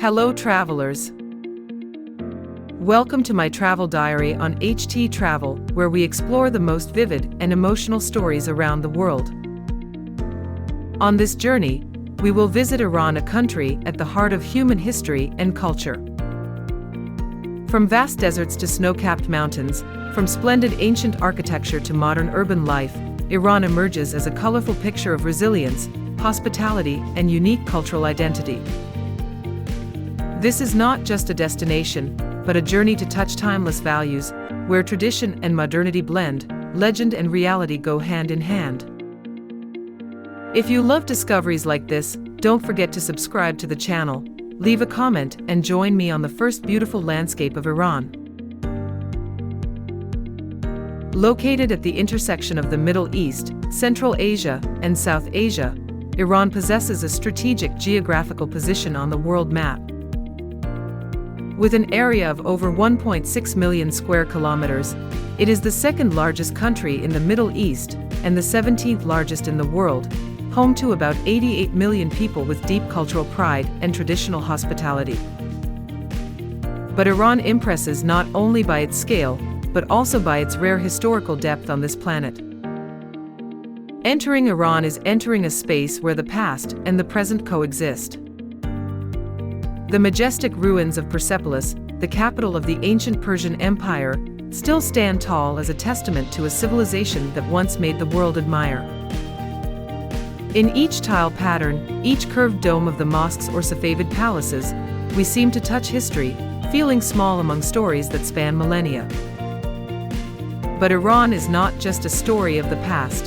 Hello travelers! Welcome to my travel diary on httravel, where we explore the most vivid and emotional stories around the world. On this journey, we will visit Iran, a country at the heart of human history and culture. From vast deserts to snow-capped mountains, from splendid ancient architecture to modern urban life, Iran emerges as a colorful picture of resilience, hospitality, and unique cultural identity. This is not just a destination, but a journey to touch timeless values, where tradition and modernity blend, legend and reality go hand in hand. If you love discoveries like this, don't forget to subscribe to the channel, leave a comment, and join me on the first beautiful landscape of Iran. Located at the intersection of the Middle East, Central Asia, and South Asia, Iran possesses a strategic geographical position on the world map. With an area of over 1.6 million square kilometers, it is the second largest country in the Middle East and the 17th largest in the world, home to about 88 million people with deep cultural pride and traditional hospitality. But Iran impresses not only by its scale, but also by its rare historical depth on this planet. Entering Iran is entering a space where the past and the present coexist. The majestic ruins of Persepolis, the capital of the ancient Persian Empire, still stand tall as a testament to a civilization that once made the world admire. In each tile pattern, each curved dome of the mosques or Safavid palaces, we seem to touch history, feeling small among stories that span millennia. But Iran is not just a story of the past.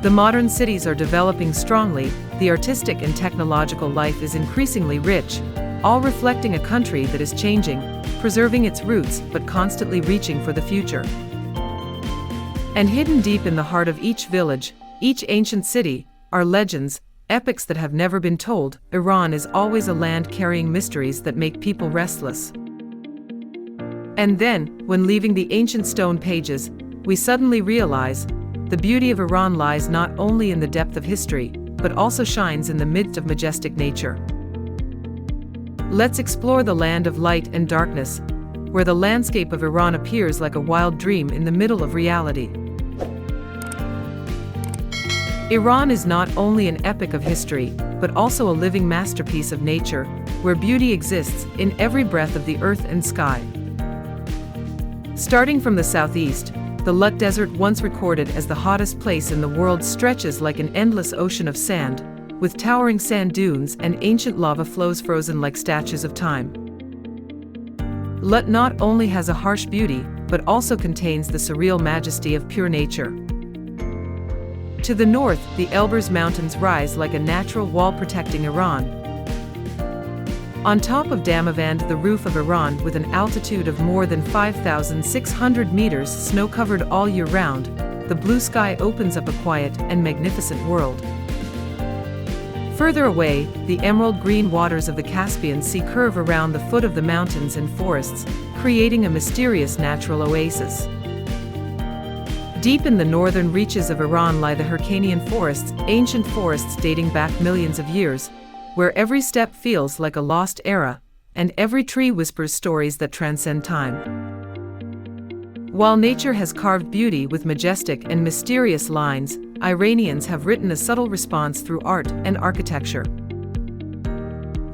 The modern cities are developing strongly, the artistic and technological life is increasingly rich, all reflecting a country that is changing, preserving its roots but constantly reaching for the future. And hidden deep in the heart of each village, each ancient city, are legends, epics that have never been told. Iran is always a land carrying mysteries that make people restless. And then, when leaving the ancient stone pages, we suddenly realize the beauty of Iran lies not only in the depth of history, but also shines in the midst of majestic nature. Let's explore the land of light and darkness, where the landscape of Iran appears like a wild dream in the middle of reality. Iran is not only an epic of history, but also a living masterpiece of nature, where beauty exists in every breath of the earth and sky. Starting from the southeast, the Lut Desert, once recorded as the hottest place in the world, stretches like an endless ocean of sand, with towering sand dunes and ancient lava flows frozen like statues of time. Lut not only has a harsh beauty, but also contains the surreal majesty of pure nature. To the north, the Alborz mountains rise like a natural wall protecting Iran. On top of Damavand, the roof of Iran, with an altitude of more than 5,600 meters, snow-covered all year round, the blue sky opens up a quiet and magnificent world. Further away, the emerald green waters of the Caspian Sea curve around the foot of the mountains and forests, creating a mysterious natural oasis. Deep in the northern reaches of Iran lie the Hyrcanian forests, ancient forests dating back millions of years, where every step feels like a lost era, and every tree whispers stories that transcend time. While nature has carved beauty with majestic and mysterious lines, Iranians have written a subtle response through art and architecture.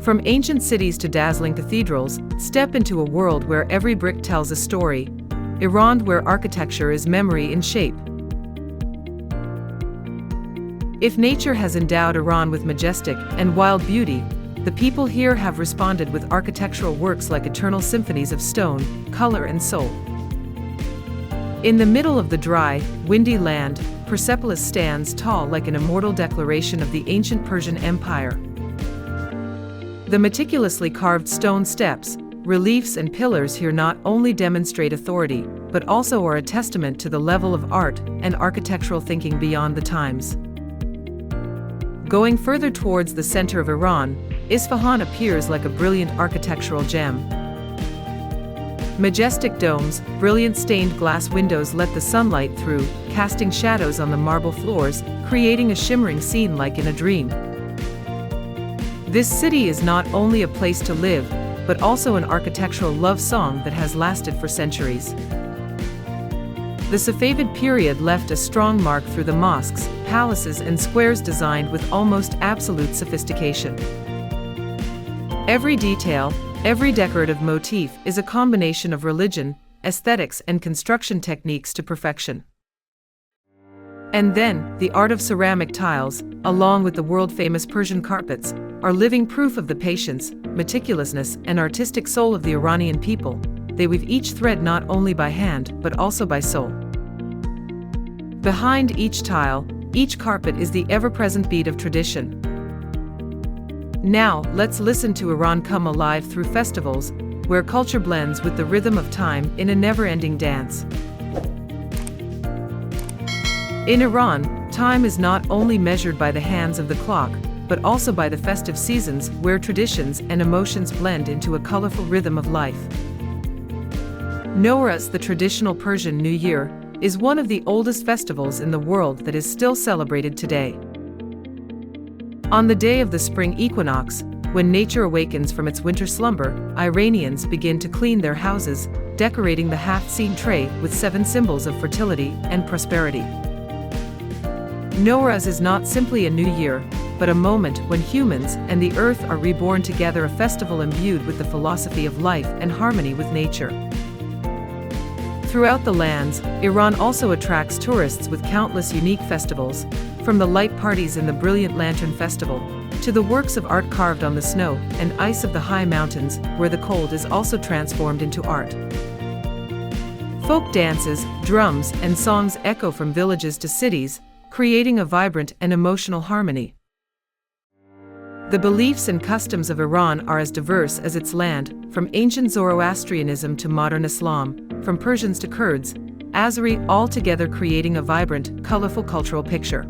From ancient cities to dazzling cathedrals, step into a world where every brick tells a story. Iran, where architecture is memory in shape. If nature has endowed Iran with majestic and wild beauty, the people here have responded with architectural works like eternal symphonies of stone, color, and soul. In the middle of the dry, windy land, Persepolis stands tall like an immortal declaration of the ancient Persian Empire. The meticulously carved stone steps, reliefs, and pillars here not only demonstrate authority, but also are a testament to the level of art and architectural thinking beyond the times. Going further towards the center of Iran, Isfahan appears like a brilliant architectural gem. Majestic domes, brilliant stained glass windows let the sunlight through, casting shadows on the marble floors, creating a shimmering scene like in a dream. This city is not only a place to live, but also an architectural love song that has lasted for centuries. The Safavid period left a strong mark through the mosques, palaces and squares designed with almost absolute sophistication. Every detail, every decorative motif is a combination of religion, aesthetics and construction techniques to perfection. And then, the art of ceramic tiles, along with the world-famous Persian carpets, are living proof of the patience, meticulousness and artistic soul of the Iranian people. They weave each thread not only by hand, but also by soul. Behind each tile, each carpet is the ever-present beat of tradition. Now, let's listen to Iran come alive through festivals, where culture blends with the rhythm of time in a never-ending dance. In Iran, time is not only measured by the hands of the clock, but also by the festive seasons where traditions and emotions blend into a colorful rhythm of life. Nowruz, the traditional Persian New Year, is one of the oldest festivals in the world that is still celebrated today. On the day of the spring equinox, when nature awakens from its winter slumber, Iranians begin to clean their houses, decorating the half-seen tray with 7 symbols of fertility and prosperity. Nowruz is not simply a new year, but a moment when humans and the earth are reborn together, a festival imbued with the philosophy of life and harmony with nature. Throughout the lands, Iran also attracts tourists with countless unique festivals, from the light parties in the brilliant Lantern Festival, to the works of art carved on the snow and ice of the high mountains, where the cold is also transformed into art. Folk dances, drums, and songs echo from villages to cities, creating a vibrant and emotional harmony. The beliefs and customs of Iran are as diverse as its land, from ancient Zoroastrianism to modern Islam, from Persians to Kurds, Azeri, all together creating a vibrant, colorful cultural picture.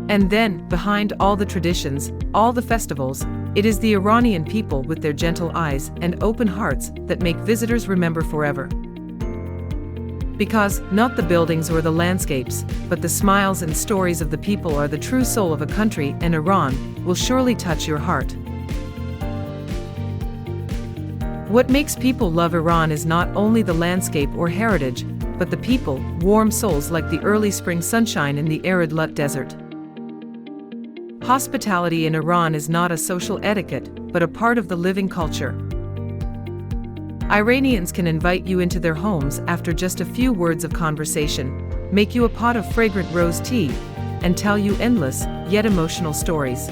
And then, behind all the traditions, all the festivals, it is the Iranian people with their gentle eyes and open hearts that make visitors remember forever. Because, not the buildings or the landscapes, but the smiles and stories of the people are the true soul of a country, and Iran will surely touch your heart. What makes people love Iran is not only the landscape or heritage, but the people, warm souls like the early spring sunshine in the arid Lut Desert. Hospitality in Iran is not a social etiquette, but a part of the living culture. Iranians can invite you into their homes after just a few words of conversation, make you a pot of fragrant rose tea, and tell you endless, yet emotional stories.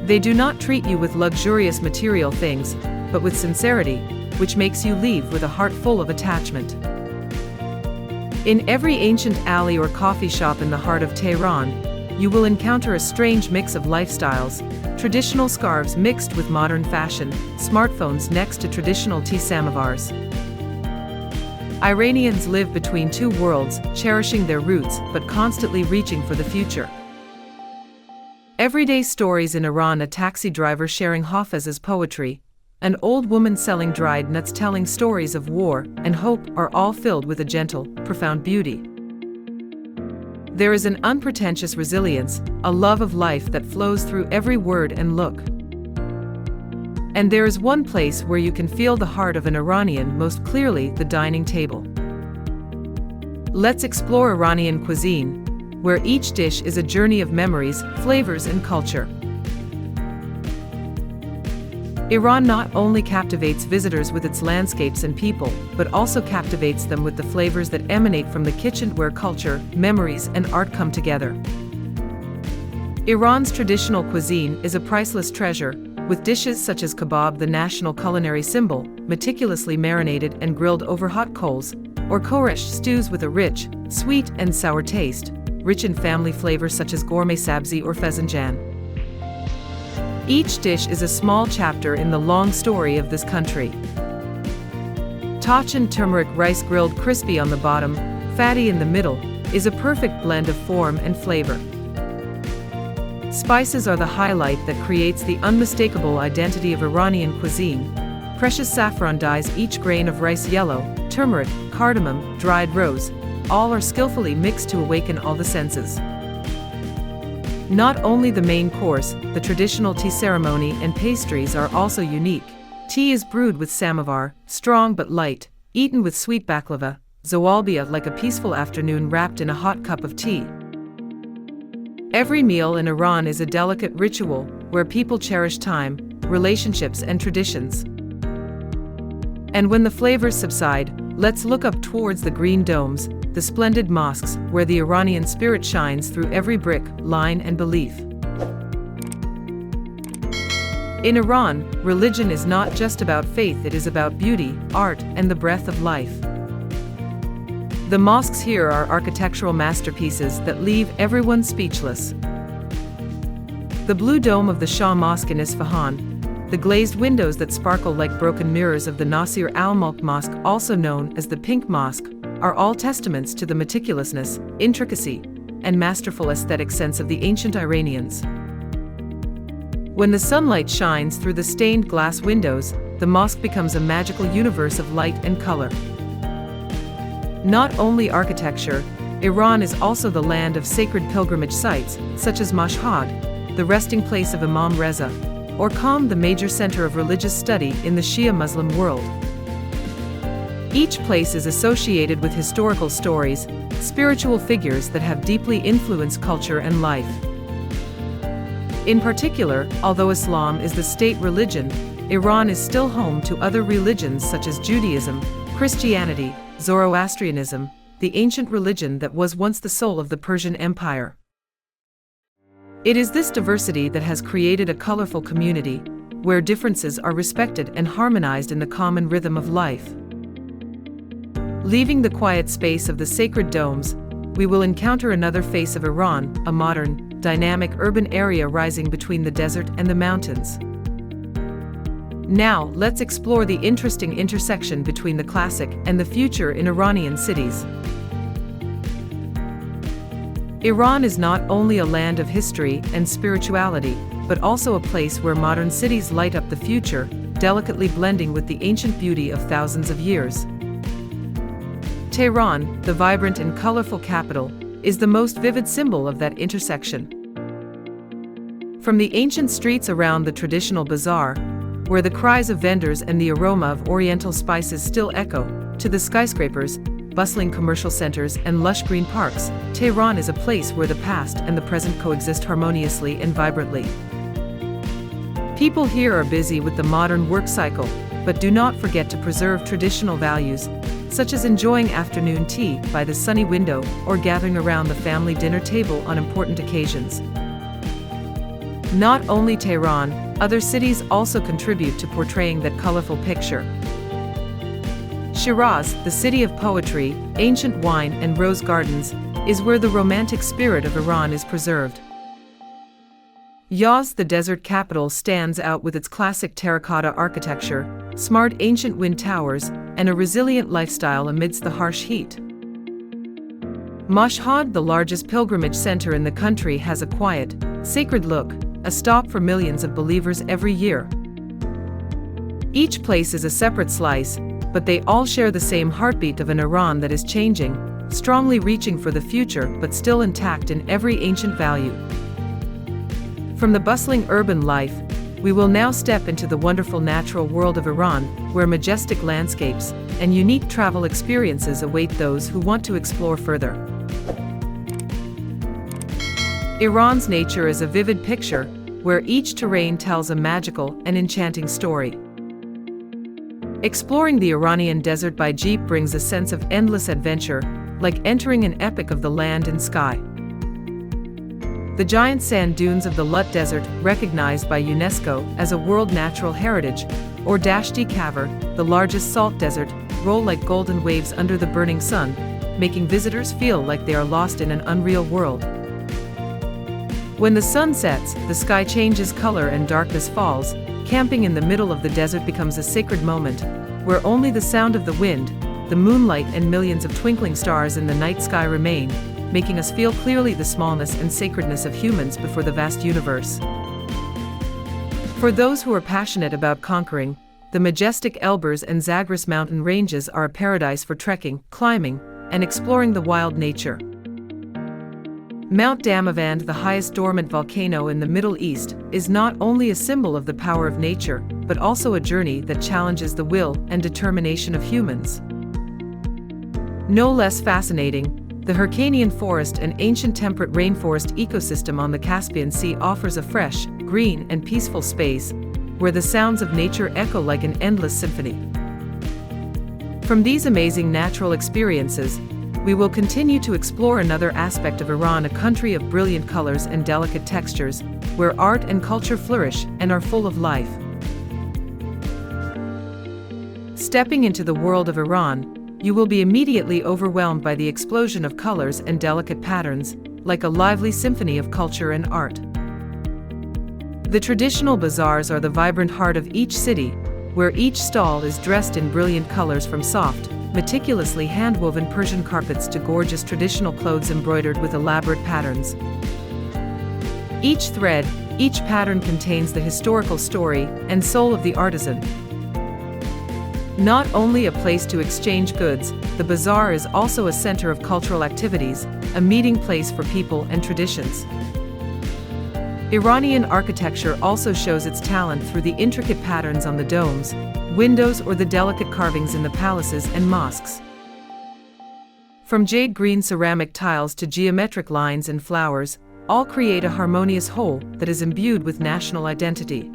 They do not treat you with luxurious material things, but with sincerity, which makes you leave with a heart full of attachment. In every ancient alley or coffee shop in the heart of Tehran, you will encounter a strange mix of lifestyles, traditional scarves mixed with modern fashion, smartphones next to traditional tea samovars. Iranians live between two worlds, cherishing their roots but constantly reaching for the future. Everyday stories in Iran: a taxi driver sharing Hafez's poetry, an old woman selling dried nuts telling stories of war and hope, are all filled with a gentle, profound beauty. There is an unpretentious resilience, a love of life that flows through every word and look. And there is one place where you can feel the heart of an Iranian most clearly: the dining table. Let's explore Iranian cuisine, where each dish is a journey of memories, flavors, and culture. Iran not only captivates visitors with its landscapes and people, but also captivates them with the flavors that emanate from the kitchen, where culture, memories, and art come together. Iran's traditional cuisine is a priceless treasure, with dishes such as kebab, the national culinary symbol, meticulously marinated and grilled over hot coals, or koresh, stews with a rich, sweet, and sour taste, rich in family flavors such as gourmet sabzi or fezanjan. Each dish is a small chapter in the long story of this country. Tachin turmeric rice, grilled crispy on the bottom, fatty in the middle, is a perfect blend of form and flavor. Spices are the highlight that creates the unmistakable identity of Iranian cuisine. Precious saffron dyes each grain of rice yellow, turmeric, cardamom, dried rose, all are skillfully mixed to awaken all the senses. Not only the main course, the traditional tea ceremony and pastries are also unique. Tea is brewed with samovar, strong but light, eaten with sweet baklava, zoalbia, like a peaceful afternoon wrapped in a hot cup of tea. Every meal in Iran is a delicate ritual where people cherish time, relationships, and traditions. And when the flavors subside, let's look up towards the green domes, the splendid mosques where the Iranian spirit shines through every brick, line, and belief. In Iran, religion is not just about faith, it is about beauty, art, and the breath of life. The mosques here are architectural masterpieces that leave everyone speechless. The blue dome of the Shah Mosque in Isfahan, the glazed windows that sparkle like broken mirrors of the Nasir al-Mulk Mosque, also known as the Pink Mosque, are all testaments to the meticulousness, intricacy, and masterful aesthetic sense of the ancient Iranians. When the sunlight shines through the stained glass windows, the mosque becomes a magical universe of light and color. Not only architecture, Iran is also the land of sacred pilgrimage sites, such as Mashhad, the resting place of Imam Reza, or Qom, the major center of religious study in the Shia Muslim world. Each place is associated with historical stories, spiritual figures that have deeply influenced culture and life. In particular, although Islam is the state religion, Iran is still home to other religions such as Judaism, Christianity, Zoroastrianism, the ancient religion that was once the soul of the Persian Empire. It is this diversity that has created a colorful community, where differences are respected and harmonized in the common rhythm of life. Leaving the quiet space of the sacred domes, we will encounter another face of Iran, a modern, dynamic urban area rising between the desert and the mountains. Now, let's explore the interesting intersection between the classic and the future in Iranian cities. Iran is not only a land of history and spirituality, but also a place where modern cities light up the future, delicately blending with the ancient beauty of thousands of years. Tehran, the vibrant and colorful capital, is the most vivid symbol of that intersection. From the ancient streets around the traditional bazaar, where the cries of vendors and the aroma of oriental spices still echo, to the skyscrapers, bustling commercial centers, and lush green parks, Tehran is a place where the past and the present coexist harmoniously and vibrantly. People here are busy with the modern work cycle, but do not forget to preserve traditional values, such as enjoying afternoon tea by the sunny window or gathering around the family dinner table on important occasions. Not only Tehran, other cities also contribute to portraying that colorful picture. Shiraz, the city of poetry, ancient wine, and rose gardens, is where the romantic spirit of Iran is preserved. Yazd, the desert capital, stands out with its classic terracotta architecture, smart ancient wind towers, and a resilient lifestyle amidst the harsh heat. Mashhad, the largest pilgrimage center in the country, has a quiet, sacred look, a stop for millions of believers every year. Each place is a separate slice, but they all share the same heartbeat of an Iran that is changing, strongly reaching for the future but still intact in every ancient value. From the bustling urban life, we will now step into the wonderful natural world of Iran, where majestic landscapes and unique travel experiences await those who want to explore further. Iran's nature is a vivid picture, where each terrain tells a magical and enchanting story. Exploring the Iranian desert by jeep brings a sense of endless adventure, like entering an epic of the land and sky. The giant sand dunes of the Lut Desert, recognized by UNESCO as a World Natural Heritage, or Dashti Kavar, the largest salt desert, roll like golden waves under the burning sun, making visitors feel like they are lost in an unreal world. When the sun sets, the sky changes color and darkness falls. Camping in the middle of the desert becomes a sacred moment, where only the sound of the wind, the moonlight, and millions of twinkling stars in the night sky remain, making us feel clearly the smallness and sacredness of humans before the vast universe. For those who are passionate about conquering, the majestic Alborz and Zagros mountain ranges are a paradise for trekking, climbing, and exploring the wild nature. Mount Damavand, the highest dormant volcano in the Middle East, is not only a symbol of the power of nature, but also a journey that challenges the will and determination of humans. No less fascinating, the Hyrcanian forest, an ancient temperate rainforest ecosystem on the Caspian Sea, offers a fresh, green, and peaceful space where the sounds of nature echo like an endless symphony. From these amazing natural experiences, we will continue to explore another aspect of Iran, a country of brilliant colors and delicate textures, where art and culture flourish and are full of life. Stepping into the world of Iran, you will be immediately overwhelmed by the explosion of colors and delicate patterns, like a lively symphony of culture and art. The traditional bazaars are the vibrant heart of each city, where each stall is dressed in brilliant colors, from soft, meticulously hand-woven Persian carpets to gorgeous traditional clothes embroidered with elaborate patterns. Each thread, each pattern contains the historical story and soul of the artisan. Not only a place to exchange goods, the bazaar is also a center of cultural activities, a meeting place for people and traditions. Iranian architecture also shows its talent through the intricate patterns on the domes, windows, or the delicate carvings in the palaces and mosques. From jade green ceramic tiles to geometric lines and flowers, all create a harmonious whole that is imbued with national identity.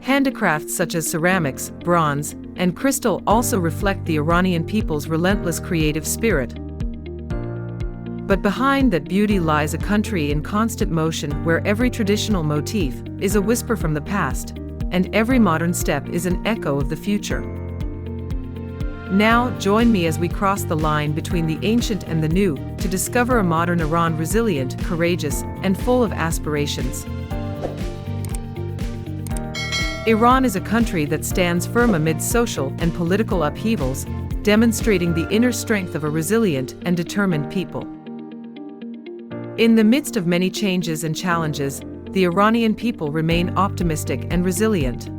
Handicrafts such as ceramics, bronze, and crystal also reflect the Iranian people's relentless creative spirit. But behind that beauty lies a country in constant motion, where every traditional motif is a whisper from the past, and every modern step is an echo of the future. Now, join me as we cross the line between the ancient and the new to discover a modern Iran resilient, courageous, and full of aspirations. Iran is a country that stands firm amid social and political upheavals, demonstrating the inner strength of a resilient and determined people. In the midst of many changes and challenges, the Iranian people remain optimistic and resilient.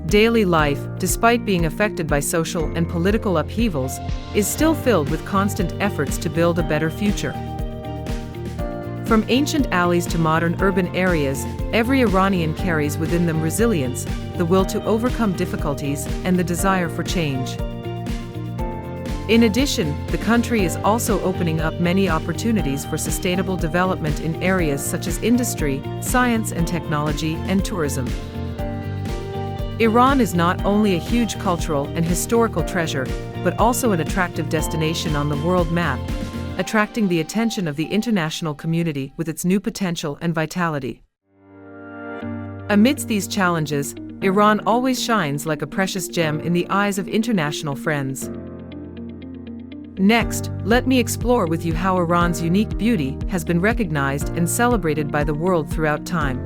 Daily life, despite being affected by social and political upheavals, is still filled with constant efforts to build a better future. From ancient alleys to modern urban areas, every Iranian carries within them resilience, the will to overcome difficulties, and the desire for change. In addition, the country is also opening up many opportunities for sustainable development in areas such as industry, science and technology, and tourism. Iran is not only a huge cultural and historical treasure, but also an attractive destination on the world map, attracting the attention of the international community with its new potential and vitality. Amidst these challenges, Iran always shines like a precious gem in the eyes of international friends. Next, let me explore with you how Iran's unique beauty has been recognized and celebrated by the world throughout time.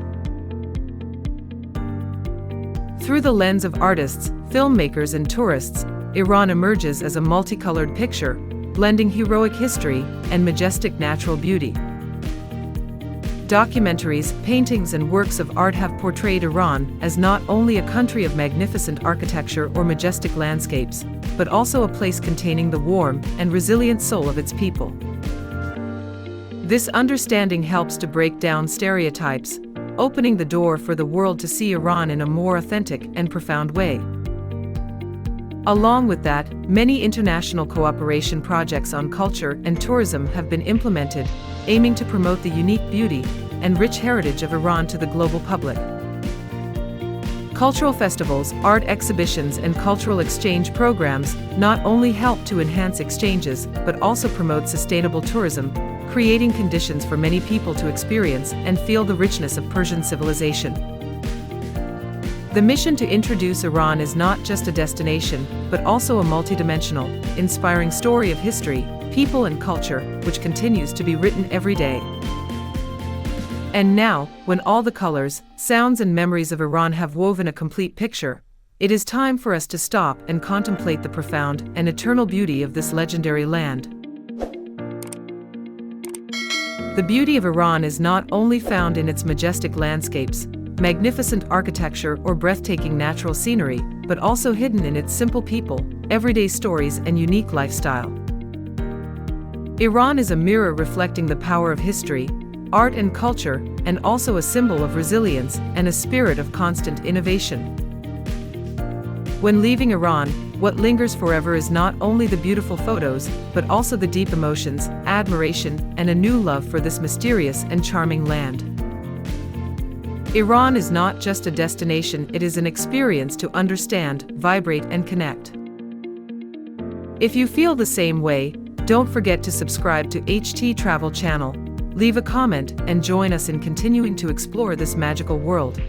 Through the lens of artists, filmmakers, and tourists, Iran emerges as a multicolored picture, blending heroic history and majestic natural beauty. Documentaries, paintings, and works of art have portrayed Iran as not only a country of magnificent architecture or majestic landscapes, but also a place containing the warm and resilient soul of its people. This understanding helps to break down stereotypes, opening the door for the world to see Iran in a more authentic and profound way. Along with that, many international cooperation projects on culture and tourism have been implemented, aiming to promote the unique beauty and rich heritage of Iran to the global public. Cultural festivals, art exhibitions, and cultural exchange programs not only help to enhance exchanges, but also promote sustainable tourism, creating conditions for many people to experience and feel the richness of Persian civilization. The mission to introduce Iran is not just a destination, but also a multidimensional, inspiring story of history, people, and culture, which continues to be written every day. And now, when all the colors, sounds, and memories of Iran have woven a complete picture, it is time for us to stop and contemplate the profound and eternal beauty of this legendary land. The beauty of Iran is not only found in its majestic landscapes, magnificent architecture, or breathtaking natural scenery, but also hidden in its simple people, everyday stories, and unique lifestyle. Iran is a mirror reflecting the power of history, art and culture, and also a symbol of resilience and a spirit of constant innovation. When leaving Iran, what lingers forever is not only the beautiful photos, but also the deep emotions, admiration, and a new love for this mysterious and charming land. Iran is not just a destination, it is an experience to understand, vibrate, and connect. If you feel the same way, don't forget to subscribe to httravel channel, leave a comment, and join us in continuing to explore this magical world.